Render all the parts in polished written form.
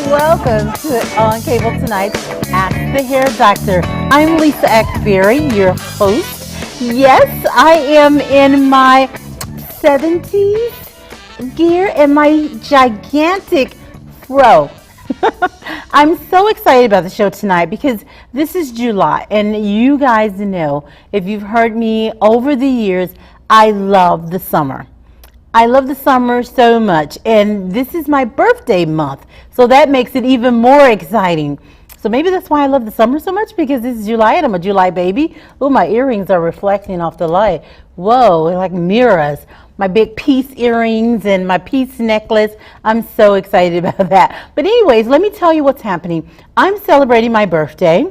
welcome to On Cable Tonight, Ask the Hair Doctor. I'm Lisa Akbari, your host. Yes, I am in my 70s gear and my gigantic fro. I'm so excited about the show tonight because this is July, and you guys know, if you've heard me over the years, I love the summer. I love the summer so much, and this is my birthday month, so that makes it even more exciting. So maybe that's why I love the summer so much, because it's July and I'm a July baby. Oh, my earrings are reflecting off the light. Whoa, they're like mirrors. My big piece earrings and my piece necklace. I'm so excited about that. But anyways, let me tell you what's happening. I'm celebrating my birthday,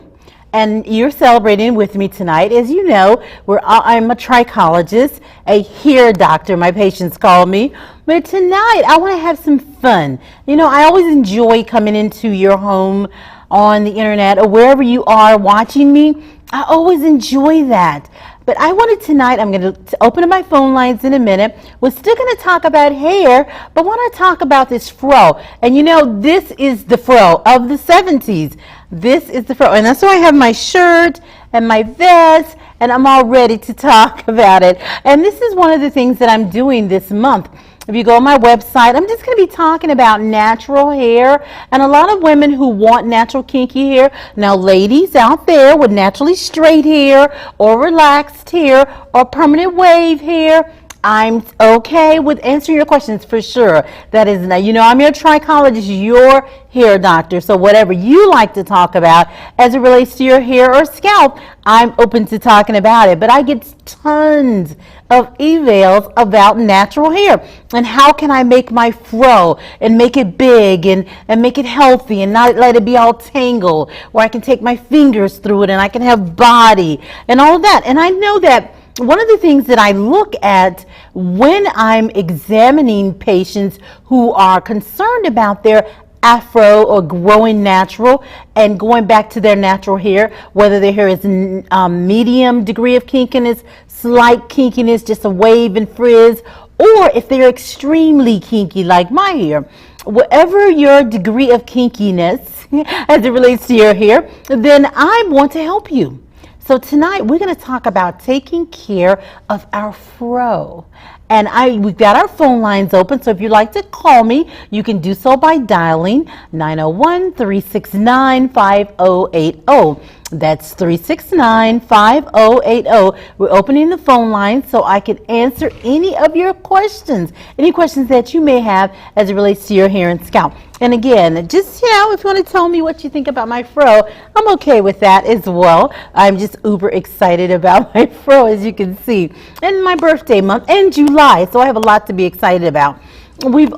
and you're celebrating with me tonight. As you know, I'm a trichologist, a hair doctor, my patients call me. But tonight, I want to have some fun. You know, I always enjoy coming into your home on the internet or wherever you are watching me. I always enjoy that. But I wanted tonight, I'm going to open up my phone lines in a minute. We're still going to talk about hair, but I want to talk about this fro. And you know, this is the fro of the 70s. This is the fro. And that's why I have my shirt and my vest, and I'm all ready to talk about it. And this is one of the things that I'm doing this month. If you go on my website, I'm just going to be talking about natural hair and a lot of women who want natural kinky hair. Now, ladies out there with naturally straight hair or relaxed hair or permanent wave hair, I'm okay with answering your questions for sure. That is, you know, I'm your trichologist, your hair doctor. So whatever you like to talk about as it relates to your hair or scalp, I'm open to talking about it. But I get tons of emails about natural hair and how can I make my fro and make it big and make it healthy and not let it be all tangled, where I can take my fingers through it and I can have body and all of that. And I know that one of the things that I look at when I'm examining patients who are concerned about their afro or growing natural and going back to their natural hair, whether their hair is medium degree of kinkiness, slight kinkiness, just a wave and frizz, or if they're extremely kinky like my hair. Whatever your degree of kinkiness as it relates to your hair, then I want to help you. So tonight we're going to talk about taking care of our fro. And we've got our phone lines open, so if you'd like to call me, you can do so by dialing 901-369-5080. That's 369-5080. We're opening the phone line so I can answer any of your questions, any questions that you may have as it relates to your hair and scalp. And again, just, you know, if you want to tell me what you think about my fro, I'm okay with that as well. I'm just uber excited about my fro, as you can see. And my birthday month and July, so I have a lot to be excited about. We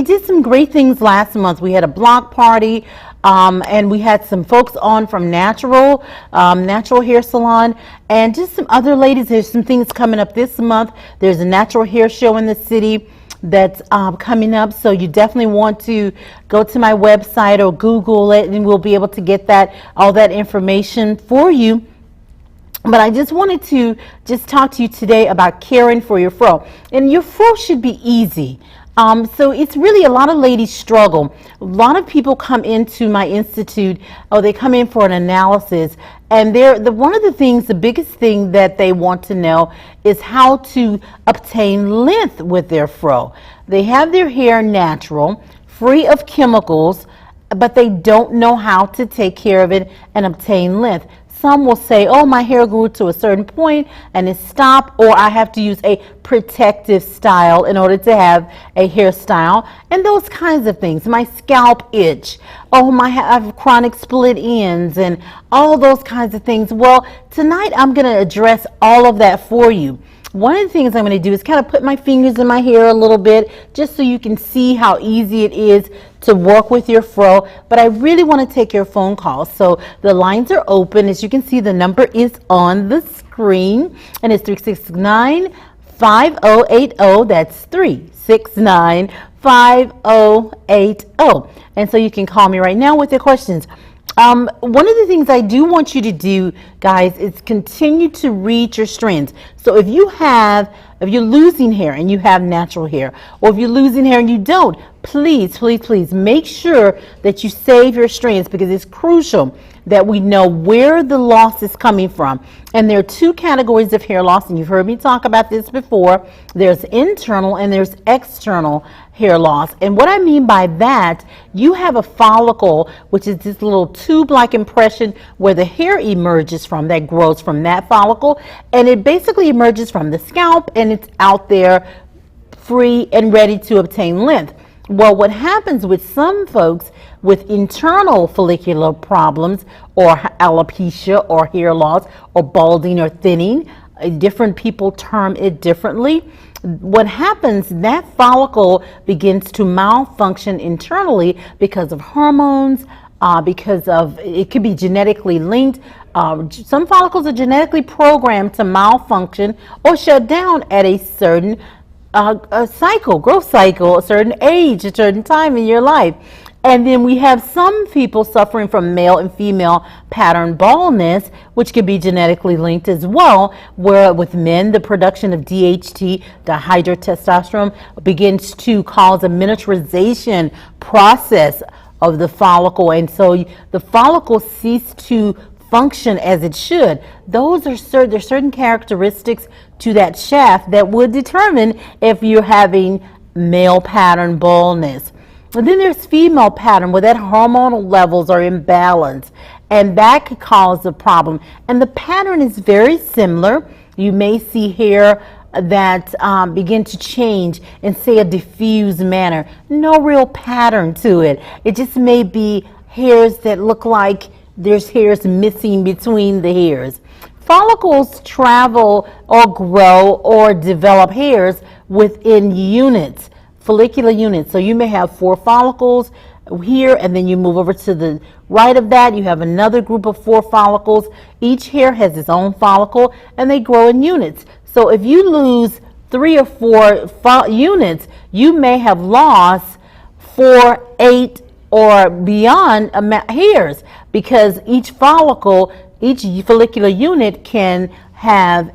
did some great things last month. We had a block party, and we had some folks on from Natural Hair Salon, and just some other ladies. There's some things coming up this month. There's a natural hair show in the city that's coming up, so you definitely want to go to my website or Google it, and we'll be able to get all that information for you. But I just wanted to talk to you today about caring for your fro. And your fro should be easy. So it's really, a lot of ladies struggle. A lot of people come into my institute, or they come in for an analysis, and one of the things, the biggest thing that they want to know is how to obtain length with their fro. They have their hair natural, free of chemicals, but they don't know how to take care of it and obtain length. Some will say, oh, my hair grew to a certain point and it stopped, or I have to use a protective style in order to have a hairstyle, and those kinds of things. My scalp itch, oh, I have chronic split ends, and all those kinds of things. Well, tonight I'm going to address all of that for you. One of the things I'm going to do is kind of put my fingers in my hair a little bit, just so you can see how easy it is to work with your fro. But I really want to take your phone calls. So the lines are open. As you can see, the number is on the screen, and it's 369-5080. That's 369-5080. And so you can call me right now with your questions. One of the things I do want you to do, guys, is continue to read your strands. So if you're losing hair and you have natural hair, or if you're losing hair and you don't, please, please, please make sure that you save your strands, because it's crucial that we know where the loss is coming from. And there are two categories of hair loss, and you've heard me talk about this before. There's internal and there's external hair loss. And what I mean by that, you have a follicle, which is this little tube-like impression where the hair emerges from, that grows from that follicle, and it basically emerges from the scalp, and it's out there free and ready to obtain length. Well, what happens with some folks with internal follicular problems, or alopecia, or hair loss, or balding, or thinning, different people term it differently. What happens, that follicle begins to malfunction internally because of hormones, because of, it could be genetically linked. Some follicles are genetically programmed to malfunction or shut down at a certain growth cycle, a certain age, a certain time in your life. And then we have some people suffering from male and female pattern baldness, which could be genetically linked as well, where with men, the production of DHT, dihydrotestosterone, begins to cause a miniaturization process of the follicle. And so the follicle ceases to function as it should. Those are there's certain characteristics to that shaft that would determine if you're having male pattern baldness. And then there's female pattern, where that hormonal levels are imbalanced, and that could cause a problem. And the pattern is very similar. You may see hair that begin to change in, say, a diffuse manner. No real pattern to it. It just may be hairs that look like there's hairs missing between the hairs. Follicles travel or grow or develop hairs within units, follicular units. So you may have 4 follicles here, and then you move over to the right of that, you have another group of 4 follicles. Each hair has its own follicle, and they grow in units. So if you lose 3 or 4 units, you may have lost 4, 8, or beyond hairs, because each follicle, each follicular unit can have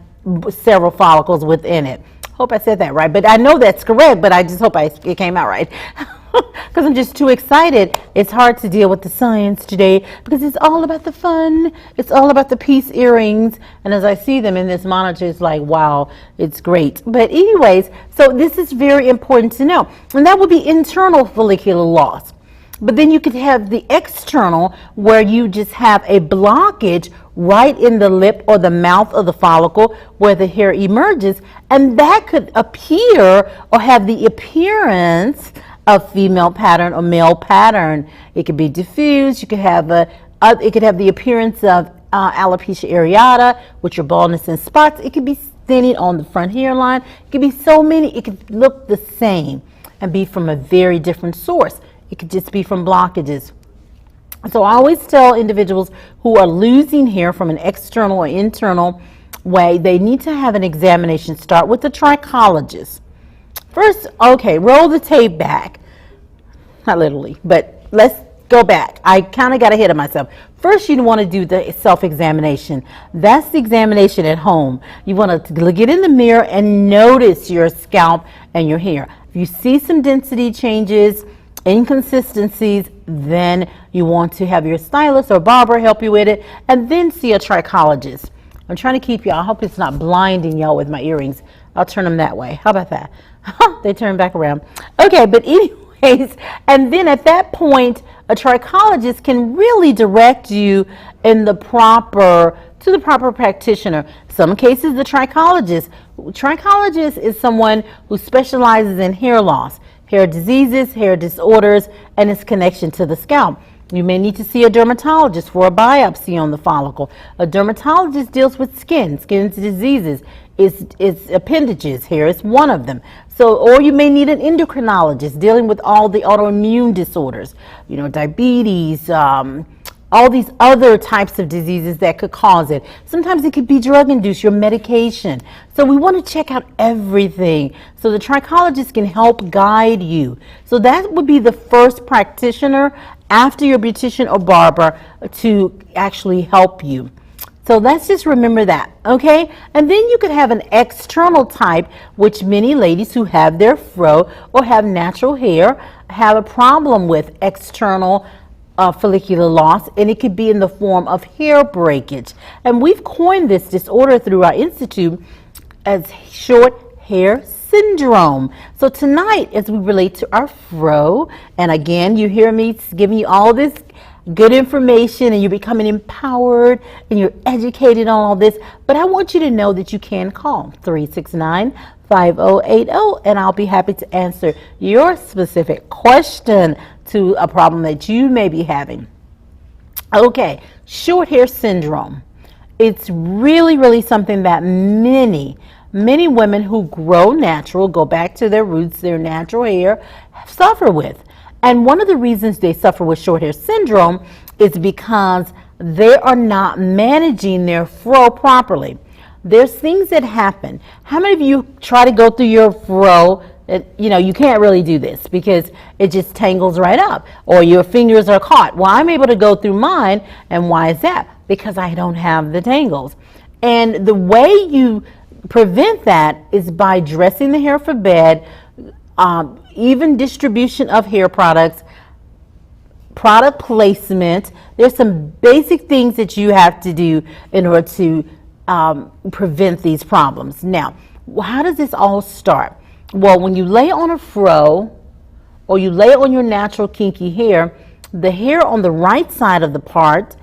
several follicles within it. Hope I said that right, but I know that's correct, but I just hope it came out right. Because I'm just too excited. It's hard to deal with the science today because it's all about the fun. It's all about the piece earrings. And as I see them in this monitor, it's like, wow, it's great. But anyways, so this is very important to know. And that would be internal follicular loss. But then you could have the external, where you just have a blockage right in the lip or the mouth of the follicle where the hair emerges, and that could appear or have the appearance of female pattern or male pattern. It could be diffuse. You could have it could have the appearance of alopecia areata, which are baldness and spots. It could be thinning on the front hairline. It could be so many. It could look the same and be from a very different source. It could just be from blockages. So I always tell individuals who are losing hair from an external or internal way, they need to have an examination. Start with the trichologist. First, okay, roll the tape back. Not literally, but let's go back. I kind of got ahead of myself. First, you want to do the self-examination. That's the examination at home. You want to get in the mirror and notice your scalp and your hair. If you see some density changes, inconsistencies, then you want to have your stylist or barber help you with it, and then see a trichologist. I'm trying to keep y'all, I hope it's not blinding y'all with my earrings. I'll turn them that way. How about that? They turn back around. Okay, but anyways, and then at that point, a trichologist can really direct you in the proper practitioner. Some cases, the trichologist is someone who specializes in hair loss, hair diseases, hair disorders, and its connection to the scalp. You may need to see a dermatologist for a biopsy on the follicle. A dermatologist deals with skin diseases, its appendages. Hair is one of them. So, or you may need an endocrinologist dealing with all the autoimmune disorders, diabetes, all these other types of diseases that could cause it. Sometimes it could be drug induced, your medication. So we want to check out everything so the trichologist can help guide you. So that would be the first practitioner after your beautician or barber to actually help you. So let's just remember that, okay? And then you could have an external type, which many ladies who have their fro or have natural hair have a problem with external follicular loss, and it could be in the form of hair breakage. And we've coined this disorder through our institute as short hair syndrome. So tonight, as we relate to our fro, and again, you hear me giving you all this good information and you're becoming empowered and you're educated on all this, but I want you to know that you can call 369-5080 and I'll be happy to answer your specific question to a problem that you may be having. Okay, short hair syndrome. It's really something that many women who grow natural, go back to their roots, their natural hair, suffer with. And one of the reasons they suffer with short hair syndrome is because they are not managing their fro properly. There's things that happen. How many of you try to go through your fro? You can't really do this because it just tangles right up or your fingers are caught. Well, I'm able to go through mine, and why is that? Because I don't have the tangles. And the way you prevent that is by dressing the hair for bed, even distribution of hair products, product placement. There's some basic things that you have to do in order to prevent these problems. Now, how does this all start? Well, when you lay on a fro or you lay on your natural kinky hair, the hair on the right side of the part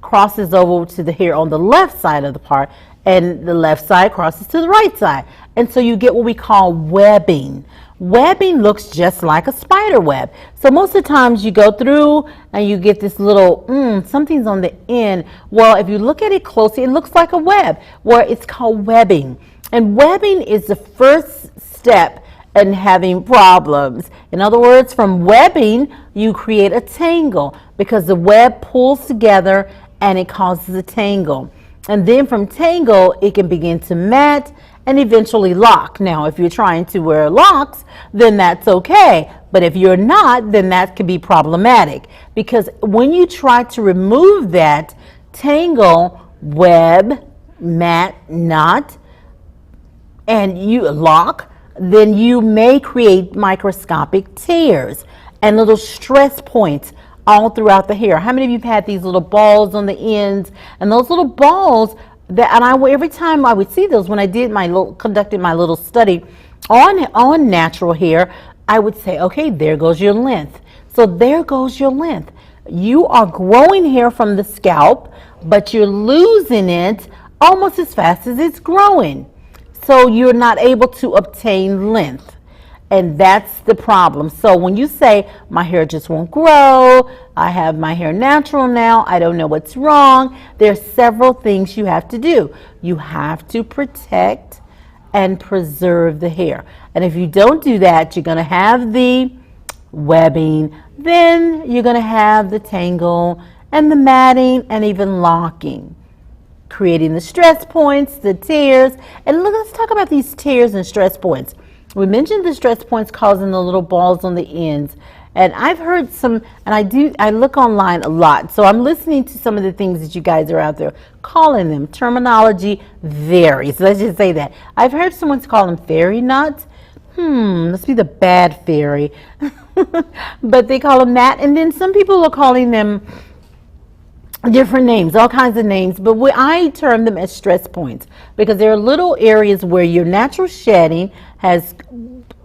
crosses over to the hair on the left side of the part, and the left side crosses to the right side. And so you get what we call webbing. Webbing looks just like a spider web. So most of the times you go through and you get this little, something's on the end. Well, if you look at it closely, it looks like a web, where it's called webbing. And webbing is the first step in having problems. In other words, from webbing, you create a tangle because the web pulls together and it causes a tangle. And then from tangle, it can begin to mat and eventually lock. Now, if you're trying to wear locks, then that's okay. But if you're not, then that could be problematic, because when you try to remove that tangle, web, mat, knot, and you lock, then you may create microscopic tears and little stress points all throughout the hair. How many of you have had these little balls on the ends? And those little balls, every time I would see those, when I conducted my little study on natural hair, I would say, okay, there goes your length. So there goes your length. You are growing hair from the scalp, but you're losing it almost as fast as it's growing. So you're not able to obtain length. And that's the problem. So when you say, my hair just won't grow, I have my hair natural now, I don't know what's wrong, there's several things you have to do. You have to protect and preserve the hair. And if you don't do that, you're going to have the webbing, then you're going to have the tangle and the matting and even locking, creating the stress points, the tears. And let's talk about these tears and stress points. We mentioned the stress points causing the little balls on the ends. And I've heard some, and I look online a lot, so I'm listening to some of the things that you guys are out there calling them. Terminology varies. Let's just say that. I've heard someone's call them fairy knots. Must be the bad fairy. But they call them that. And then some people are calling them different names, all kinds of names, but I term them as stress points because there are little areas where your natural shedding has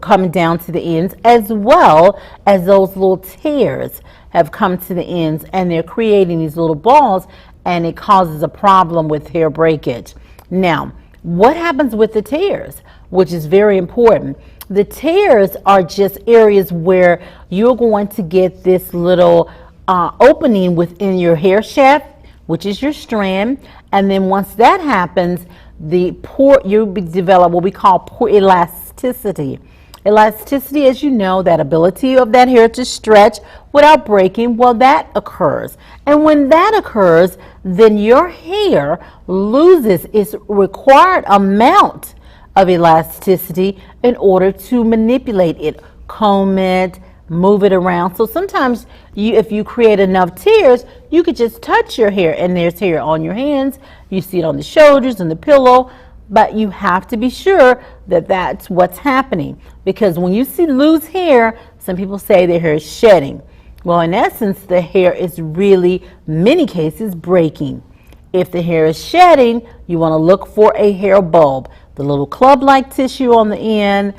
come down to the ends, as well as those little tears have come to the ends, and they're creating these little balls, and it causes a problem with hair breakage. Now, what happens with the tears, which is very important? The tears are just areas where you're going to get this little opening within your hair shaft, which is your strand, and then once that happens, you develop what we call pore elasticity. Elasticity, as you know, that ability of that hair to stretch without breaking, well, that occurs. And when that occurs, then your hair loses its required amount of elasticity in order to manipulate it, comb it, move it around. So sometimes if you create enough tears, you could just touch your hair and there's hair on your hands. You see it on the shoulders and the pillow. But you have to be sure that that's what's happening, because when you see loose hair, some people say their hair is shedding. Well, in essence, the hair is really, many cases, breaking. If the hair is shedding, you want to look for a hair bulb, the little club-like tissue on the end,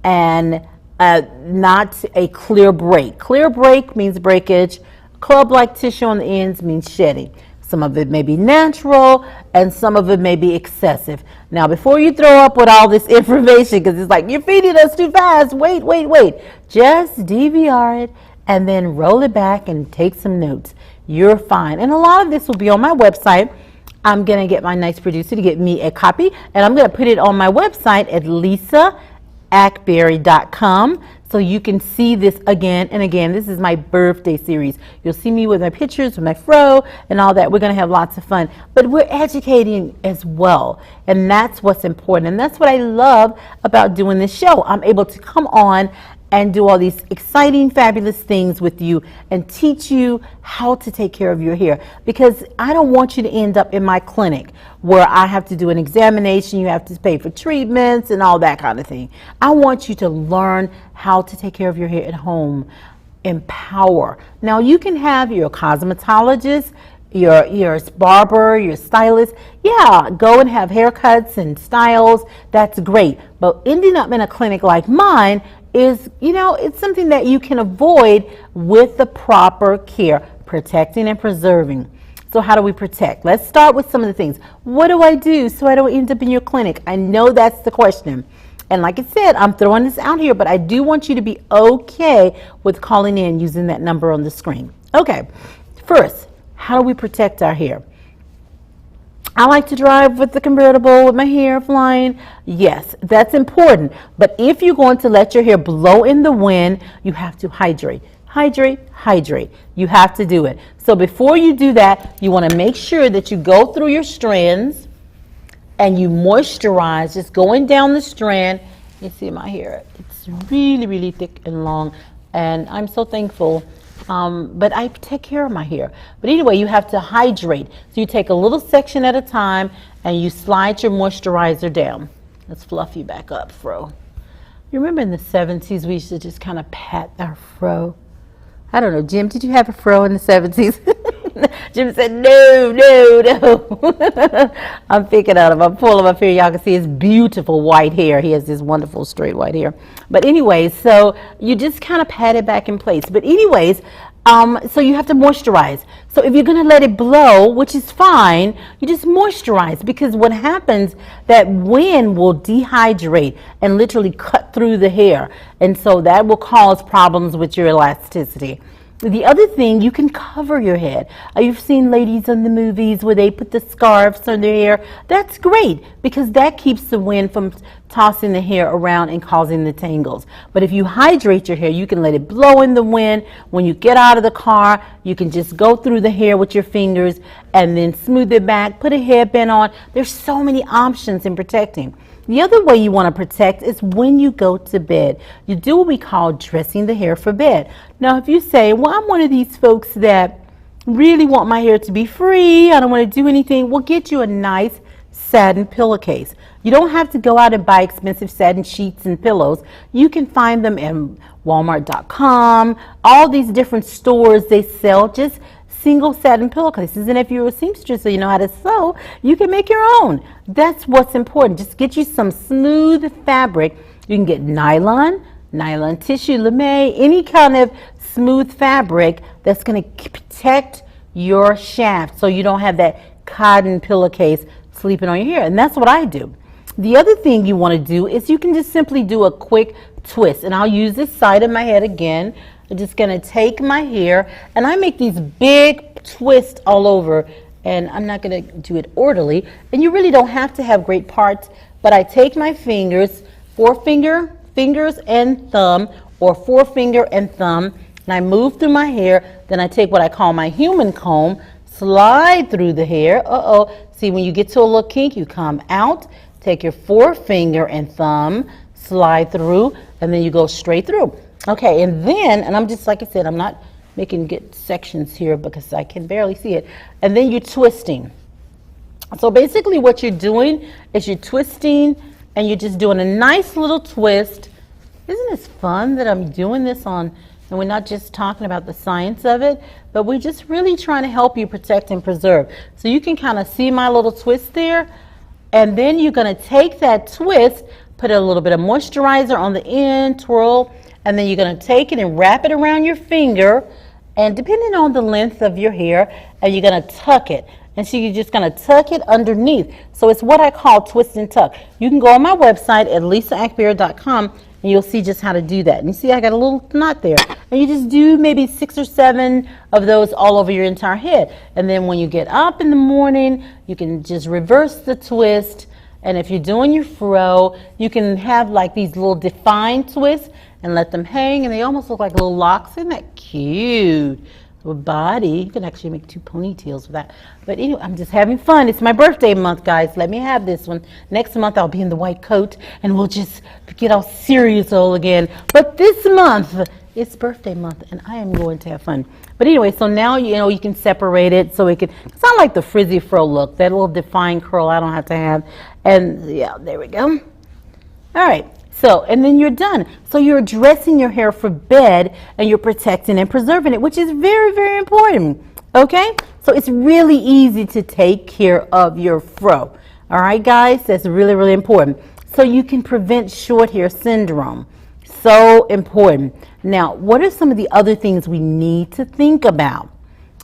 and not a clear break. Clear break means breakage. Club-like tissue on the ends means shedding. Some of it may be natural and some of it may be excessive. Now, before you throw up with all this information, because it's like, you're feeding us too fast, wait. Just DVR it and then roll it back and take some notes. You're fine. And a lot of this will be on my website. I'm going to get my nice producer to get me a copy, and I'm going to put it on my website at lisaakbari.com. So you can see this again and again. This is my birthday series. You'll see me with my pictures, with my fro and all that. We're going to have lots of fun. But we're educating as well. And that's what's important. And that's what I love about doing this show. I'm able to come on and do all these exciting, fabulous things with you and teach you how to take care of your hair. Because I don't want you to end up in my clinic where I have to do an examination, you have to pay for treatments and all that kind of thing. I want you to learn how to take care of your hair at home. Empower. Now, you can have your cosmetologist, your barber, your stylist, yeah, go and have haircuts and styles. That's great. But ending up in a clinic like mine is, it's something that you can avoid with the proper care, protecting and preserving. So how do we protect? Let's start with some of the things. What do I do so I don't end up in your clinic? I know that's the question. And like I said, I'm throwing this out here, but I do want you to be okay with calling in using that number on the screen. Okay, first, how do we protect our hair? I like to drive with the convertible with my hair flying. Yes, that's important. But if you're going to let your hair blow in the wind, you have to hydrate. Hydrate. You have to do it. So before you do that, you want to make sure that you go through your strands and you moisturize, just going down the strand. You see my hair, it's really, really thick and long. And I'm so thankful. But I take care of my hair. But anyway, you have to hydrate. So you take a little section at a time and you slide your moisturizer down. Let's fluff you back up, fro. You remember in the 70s, we used to just kind of pat our fro. I don't know, Jim, did you have a fro in the 70s? Jim said, no. I'm picking out of him. I'm pulling him up here. Y'all can see his beautiful white hair. He has this wonderful straight white hair. But anyways, so you just kind of pat it back in place. But anyways, so you have to moisturize. So if you're going to let it blow, which is fine, you just moisturize, because what happens, that wind will dehydrate and literally cut through the hair. And so that will cause problems with your elasticity. The other thing, you can cover your head. You've seen ladies in the movies where they put the scarves on their hair. That's great, because that keeps the wind from tossing the hair around and causing the tangles. But if you hydrate your hair, you can let it blow in the wind. When you get out of the car, you can just go through the hair with your fingers and then smooth it back, put a hairband on. There's so many options in protecting. The other way you want to protect is when you go to bed. You do what we call dressing the hair for bed. Now, if you say, well, I'm one of these folks that really want my hair to be free, I don't want to do anything, we'll get you a nice satin pillowcase. You don't have to go out and buy expensive satin sheets and pillows. You can find them at Walmart.com, all these different stores, they sell just single satin pillowcases. And if you're a seamstress so you know how to sew, you can make your own. That's what's important. Just get you some smooth fabric. You can get nylon tissue, lame, any kind of smooth fabric that's going to protect your shaft so you don't have that cotton pillowcase sleeping on your hair. And that's what I do. The other thing you want to do is you can just simply do a quick twist. And I'll use this side of my head again. I'm just going to take my hair and I make these big twists all over, and I'm not going to do it orderly. And you really don't have to have great parts, but I take my fingers, forefinger, fingers and thumb, or forefinger and thumb, and I move through my hair. Then I take what I call my human comb, slide through the hair. See, when you get to a little kink, you come out, take your forefinger and thumb, slide through, and then you go straight through. Okay, and then, and I'm just, like I said, I'm not making good sections here because I can barely see it. And then you're twisting. So basically what you're doing is you're twisting and you're just doing a nice little twist. Isn't this fun that I'm doing this on, and we're not just talking about the science of it, but we're just really trying to help you protect and preserve. So you can kind of see my little twist there, and then you're going to take that twist, put a little bit of moisturizer on the end, twirl, and then you're going to take it and wrap it around your finger, and depending on the length of your hair, and you're going to tuck it. And so you're just going to tuck it underneath. So it's what I call twist and tuck. You can go on my website at lisaakbari.com and you'll see just how to do that. And you see I got a little knot there. And you just do maybe 6 or 7 of those all over your entire head. And then when you get up in the morning, you can just reverse the twist. And if you're doing your fro, you can have like these little defined twists and let them hang. And they almost look like little locks. Isn't that cute? Body. You can actually make 2 ponytails with that. But anyway, I'm just having fun. It's my birthday month, guys. Let me have this one. Next month I'll be in the white coat and we'll just get all serious all again. But this month, it's birthday month and I am going to have fun. But anyway, so now you can separate it so it can sound like the frizzy fro look, that little defined curl I don't have to have. And yeah, there we go. All right. So, and then you're done. So you're dressing your hair for bed and you're protecting and preserving it, which is very, very important. Okay? So it's really easy to take care of your fro. All right, guys? That's really, really important. So you can prevent short hair syndrome. So important. Now, what are some of the other things we need to think about?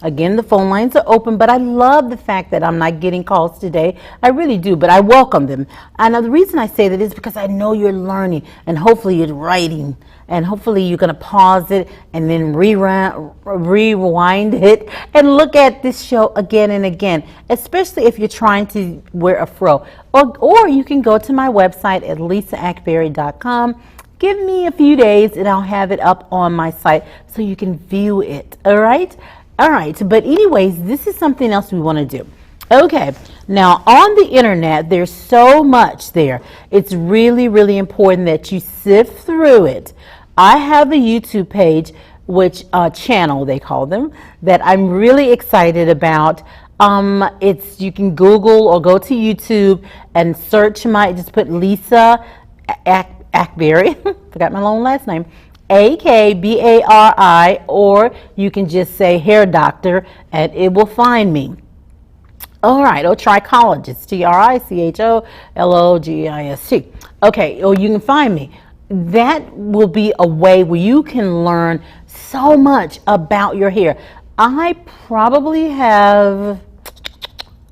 Again, the phone lines are open, but I love the fact that I'm not getting calls today. I really do, but I welcome them. And the reason I say that is because I know you're learning, and hopefully you're writing, and hopefully you're going to pause it and then rewind it and look at this show again and again, especially if you're trying to wear a fro. Or you can go to my website at lisaakbari.com. Give me a few days and I'll have it up on my site so you can view it. All right? All right, but anyways, this is something else we want to do. Okay, now on the internet, there's so much there. It's really, really important that you sift through it. I have a YouTube page, which channel they call them, that I'm really excited about. You can Google or go to YouTube and search just put Lisa Akbari, forgot my long last name, Akbari, or you can just say hair doctor and it will find me. All right, or trichologist, TRICHOLOGIST. Okay, or you can find me. That will be a way where you can learn so much about your hair. I probably have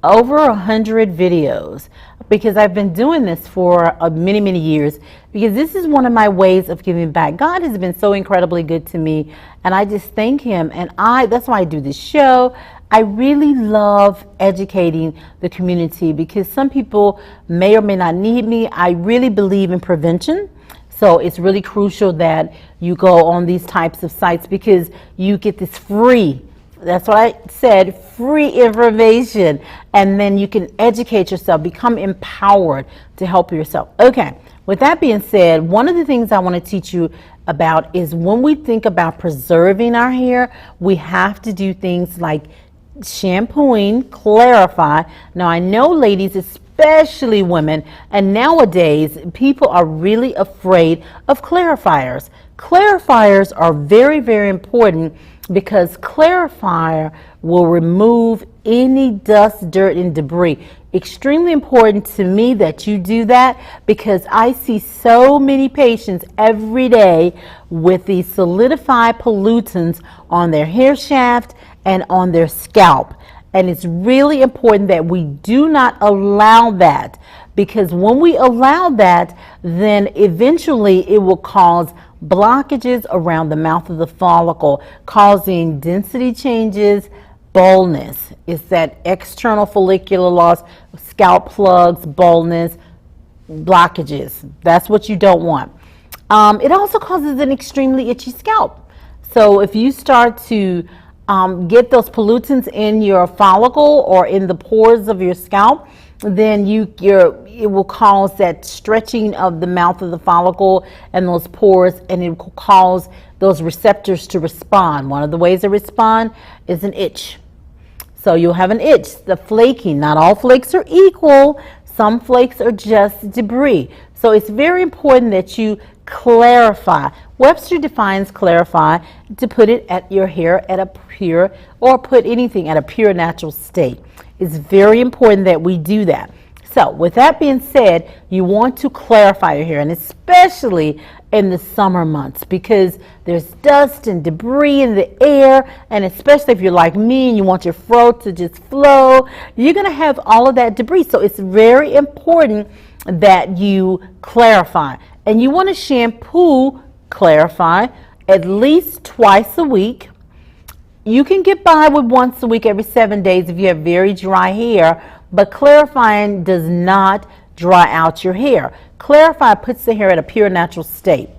over 100 videos because I've been doing this for many, many years, because this is one of my ways of giving back. God has been so incredibly good to me, and I just thank him, and that's why I do this show. I really love educating the community because some people may or may not need me. I really believe in prevention. So it's really crucial that you go on these types of sites because you get this free, that's what I said, free information, and then you can educate yourself, become empowered to help yourself. Okay, with that being said, one of the things I want to teach you about is when we think about preserving our hair, we have to do things like shampooing, clarify. Now I know ladies, especially women, and nowadays people are really afraid of clarifiers. Clarifiers are very, very important because clarifier will remove any dust, dirt, and debris. Extremely important to me that you do that because I see so many patients every day with these solidified pollutants on their hair shaft and on their scalp. And it's really important that we do not allow that, because when we allow that, then eventually it will cause blockages around the mouth of the follicle, causing density changes, baldness. It's that external follicular loss, scalp plugs, baldness, blockages. That's what you don't want. It also causes an extremely itchy scalp. So if you start to get those pollutants in your follicle or in the pores of your scalp, then it will cause that stretching of the mouth of the follicle and those pores, and it will cause those receptors to respond. One of the ways they respond is an itch. So you'll have an itch, the flaking. Not all flakes are equal. Some flakes are just debris. So it's very important that you clarify. Webster defines clarify to put it at your hair at a pure, or put anything at a pure natural state. It's very important that we do that. So with that being said, you want to clarify your hair, and especially in the summer months, because there's dust and debris in the air, and especially if you're like me and you want your fro to just flow, you're going to have all of that debris. So it's very important that you clarify, and you want to shampoo clarify at least twice a week. You can get by with once a week every 7 days if you have very dry hair, but clarifying does not dry out your hair. Clarify puts the hair at a pure natural state.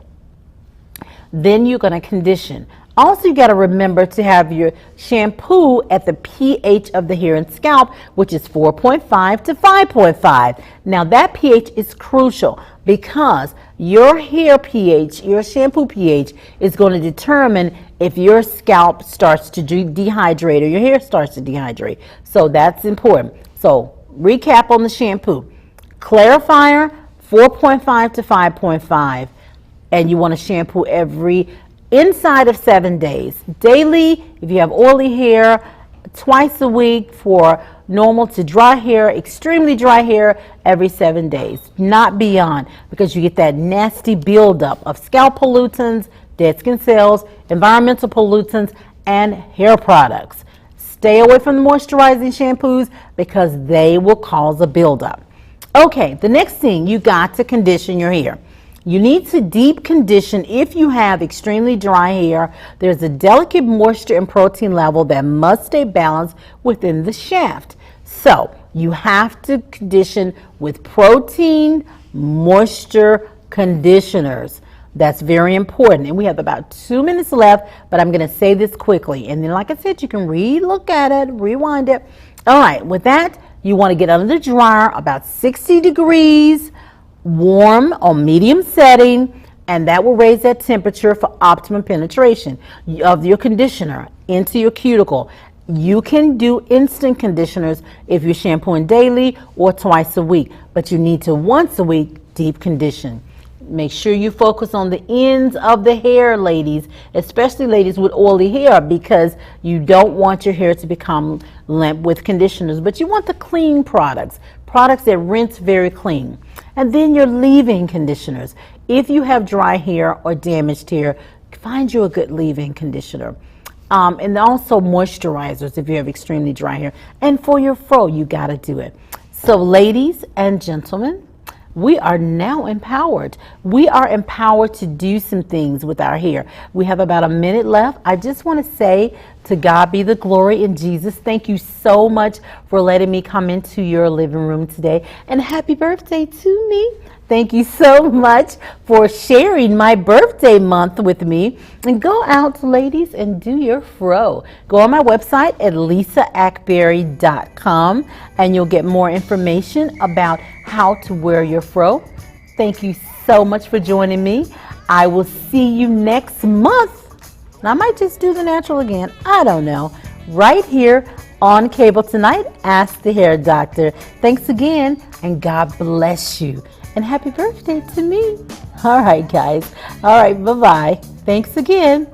Then you're going to condition. Also, you got to remember to have your shampoo at the pH of the hair and scalp, which is 4.5 to 5.5. Now that pH is crucial because your hair pH, your shampoo pH, is going to determine if your scalp starts to dehydrate or your hair starts to dehydrate. So that's important. So recap on the shampoo. Clarifier, 4.5 to 5.5. And you want to shampoo inside of 7 days. Daily, if you have oily hair, twice a week for normal to dry hair, extremely dry hair, every 7 days. Not beyond, because you get that nasty buildup of scalp pollutants, dead skin cells, environmental pollutants, and hair products. Stay away from the moisturizing shampoos because they will cause a buildup. Okay, the next thing, you got to condition your hair. You need to deep condition if you have extremely dry hair. There's a delicate moisture and protein level that must stay balanced within the shaft. So you have to condition with protein moisture conditioners. That's very important. And we have about 2 minutes left, but I'm going to say this quickly. And then, like I said, you can look at it, rewind it. All right, with that, you want to get under the dryer about 60 degrees, warm or medium setting, and that will raise that temperature for optimum penetration of your conditioner into your cuticle. You can do instant conditioners if you're shampooing daily or twice a week, but you need to once a week deep condition. Make sure you focus on the ends of the hair, ladies, especially ladies with oily hair, because you don't want your hair to become limp with conditioners, but you want the clean products that rinse very clean. And then your leave-in conditioners. If you have dry hair or damaged hair, find you a good leave-in conditioner. And also moisturizers if you have extremely dry hair. And for your fro, you got to do it. So ladies and gentlemen, we are now empowered. We are empowered to do some things with our hair. We have about a minute left. I just want to say, to God be the glory in Jesus. Thank you so much for letting me come into your living room today. And happy birthday to me. Thank you so much for sharing my birthday month with me. And go out, ladies, and do your fro. Go on my website at lisaakbari.com and you'll get more information about how to wear your fro. Thank you so much for joining me. I will see you next month. And I might just do the natural again. I don't know. Right here on Cable Tonight, Ask the Hair Doctor. Thanks again, and God bless you. And happy birthday to me. All right, guys. All right, bye-bye. Thanks again.